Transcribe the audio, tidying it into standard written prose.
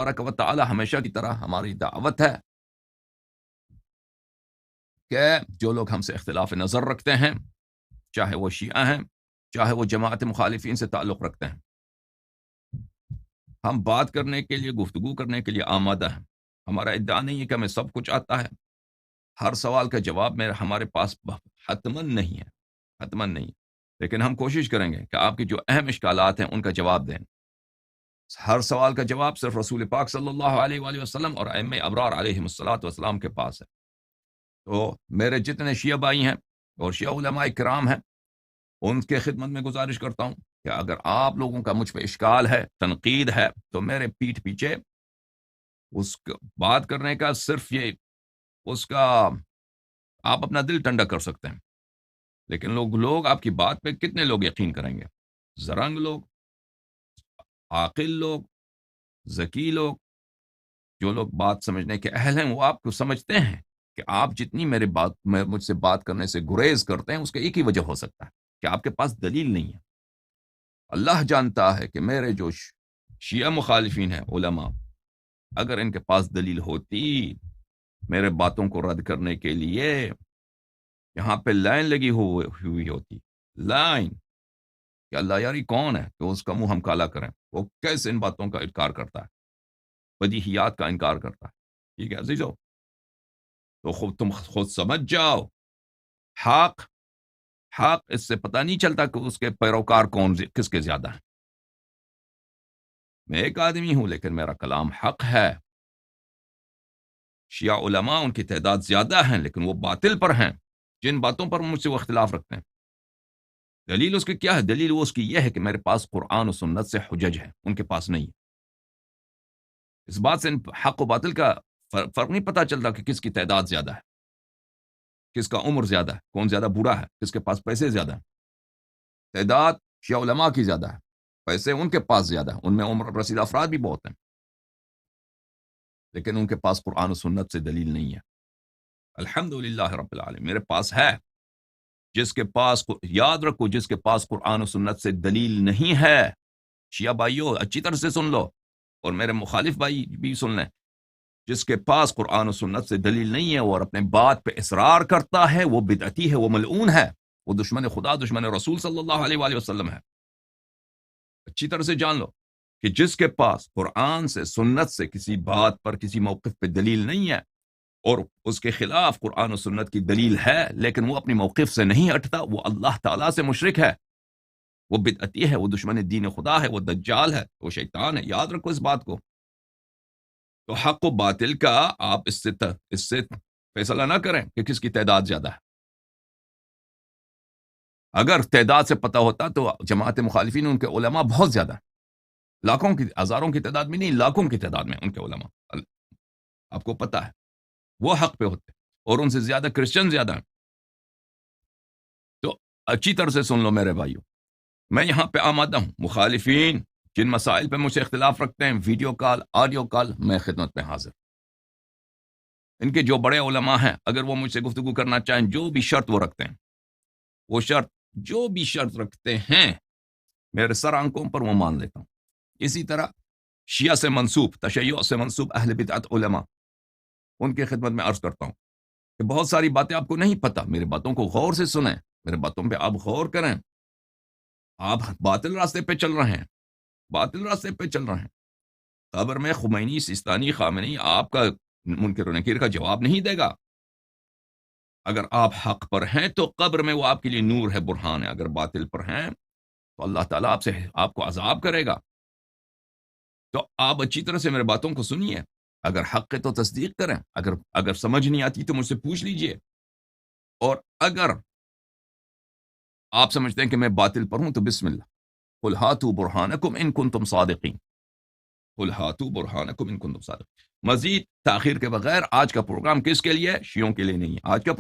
تبارک و تعالی ہمیشہ کی طرح ہماری دعوت ہے کہ جو لوگ ہم سے اختلاف نظر رکھتے ہیں، چاہے وہ شیعہ ہیں، چاہے وہ جماعت مخالفین سے تعلق رکھتے ہیں، ہم بات کرنے کے لیے، گفتگو کرنے کے لیے آمادہ ہیں۔ ہمارا ادعا نہیں ہے کہ ہمیں سب کچھ آتا ہے، ہر سوال کا جواب میں ہمارے پاس حتماً نہیں ہے، حتماً نہیں، لیکن ہم کوشش کریں گے کہ آپ کی جو اہم اشکالات ہیں ان کا جواب دیں۔ ہر سوال کا جواب صرف رسول پاک صلی اللہ علیہ وآلہ وسلم اور ائمہ ابرار علیہم الصلوۃ والسلام کے پاس ہے۔ تو میرے جتنے شیعہ بھائی ہیں اور شیعہ علماء کرام ہیں، ان کے خدمت میں گزارش کرتا ہوں کہ اگر آپ لوگوں کا مجھ پہ اشکال ہے، تنقید ہے، تو میرے پیٹھ پیچھے اس بات کرنے کا صرف یہ اس کا آپ اپنا دل ٹھنڈا کر سکتے ہیں، لیکن لوگ آپ کی بات پہ کتنے لوگ یقین کریں گے؟ زرنگ لوگ، عاقل لوگ، ذکی لوگ، جو لوگ بات سمجھنے کے اہل ہیں، وہ آپ کو سمجھتے ہیں کہ آپ جتنی مجھ سے بات کرنے سے گریز کرتے ہیں، اس کا ایک ہی وجہ ہو سکتا ہے کہ آپ کے پاس دلیل نہیں ہے۔ اللہ جانتا ہے کہ میرے جو شیعہ مخالفین ہیں علماء، اگر ان کے پاس دلیل ہوتی میرے باتوں کو رد کرنے کے لیے، یہاں پہ لائن لگی ہوئی ہوتی، لائن کہ اللہ یاری کون ہے کہ اس کا منہ ہم کالا کریں، وہ کیسے ان باتوں کا انکار کرتا ہے، بدیہیات کا انکار کرتا ہے۔ ٹھیک ہے عزیزو، تو تم خود سمجھ جاؤ، حق اس سے پتہ نہیں چلتا کہ اس کے پیروکار کس کے زیادہ ہیں۔ میں ایک آدمی ہوں لیکن میرا کلام حق ہے۔ شیعہ علماء ان کی تعداد زیادہ ہیں لیکن وہ باطل پر ہیں، جن باتوں پر مجھ سے وہ اختلاف رکھتے ہیں۔ دلیل اس کی کیا ہے؟ دلیل وہ اس کی یہ ہے کہ میرے پاس قرآن و سنت سے حجج ہے، ان کے پاس نہیں۔ اس بات سے حق و باطل کا فرق نہیں پتا چلتا کہ کس کی تعداد زیادہ ہے، کس کا عمر زیادہ ہے، کون زیادہ برا ہے، کس کے پاس پیسے زیادہ ہیں۔ تعداد شیعہ علماء کی زیادہ ہے، پیسے ان کے پاس زیادہ ہیں، ان میں عمر رسید افراد بھی بہت ہیں، لیکن ان کے پاس قرآن و سنت سے دلیل نہیں ہے۔ الحمدللہ رب العالمین، میرے پاس ہے۔ جس کے پاس، یاد رکھو، جس کے پاس قرآن و سنت سے دلیل نہیں ہے، شیعہ بھائیو اچھی طرح سے سن لو، اور میرے مخالف بھائی بھی سن لیں، جس کے پاس قرآن و سنت سے دلیل نہیں ہے اور اپنے بات پہ اصرار کرتا ہے، وہ بدعتی ہے، وہ ملعون ہے، وہ دشمن خدا، دشمن رسول صلی اللہ علیہ وآلہ وسلم ہے۔ اچھی طرح سے جان لو کہ جس کے پاس قرآن سے، سنت سے کسی بات پر، کسی موقف پہ دلیل نہیں ہے، اور اس کے خلاف قرآن و سنت کی دلیل ہے لیکن وہ اپنی موقف سے نہیں ہٹتا، وہ اللہ تعالیٰ سے مشرک ہے، وہ بدعتی ہے، وہ دشمن دین خدا ہے، وہ دجال ہے، وہ شیطان ہے۔ یاد رکھو اس بات کو۔ تو حق و باطل کا آپ اس سے فیصلہ نہ کریں کہ کس کی تعداد زیادہ ہے۔ اگر تعداد سے پتہ ہوتا تو جماعت مخالفین ان کے علماء بہت زیادہ ہیں، لاکھوں کی، ہزاروں کی تعداد میں نہیں، لاکھوں کی تعداد میں ان کے علماء، آپ کو پتہ ہے، وہ حق پہ ہوتے، اور ان سے زیادہ کرسچن زیادہ ہیں۔ تو اچھی طرح سے سن لو میرے بھائیو، میں یہاں پہ آمادہ ہوں، مخالفین جن مسائل پہ مجھ سے اختلاف رکھتے ہیں، ویڈیو کال، آڈیو کال، میں خدمت میں حاضر۔ ان کے جو بڑے علماء ہیں، اگر وہ مجھ سے گفتگو کرنا چاہیں، جو بھی شرط وہ رکھتے ہیں، وہ شرط، جو بھی شرط رکھتے ہیں، میرے سر آنکھوں پر وہ مان لیتا ہوں۔ اسی طرح شیعہ سے منسوب، تشیع سے منسوب اہل بدعت علماء، ان کی خدمت میں عرض کرتا ہوں کہ بہت ساری باتیں آپ کو نہیں پتہ، میرے باتوں کو غور سے سنیں، میرے باتوں پہ آپ غور کریں۔ آپ باطل راستے پہ چل رہے ہیں، باطل راستے پہ چل رہے ہیں۔ قبر میں خمینی، سیستانی، خامنئی آپ کا منکر و نکیر کا جواب نہیں دے گا۔ اگر آپ حق پر ہیں تو قبر میں وہ آپ کے لیے نور ہے، برہان ہے، اگر باطل پر ہیں تو اللہ تعالیٰ آپ کو عذاب کرے گا۔ تو آپ اچھی طرح سے میرے باتوں کو سنیے، اگر حق ہے تو تصدیق کریں، اگر سمجھ نہیں آتی تو مجھ سے پوچھ لیجئے، اور اگر آپ سمجھتے ہیں کہ میں باطل پر ہوں تو بسم اللہ، قل ہاتوا برہانکم ان کنتم صادقین، قل ہاتوا برہانکم ان کنتم صادقین۔ مزید تاخیر کے بغیر آج کا پروگرام کس کے لیے؟ شیعوں کے لیے نہیں ہے۔ آج کا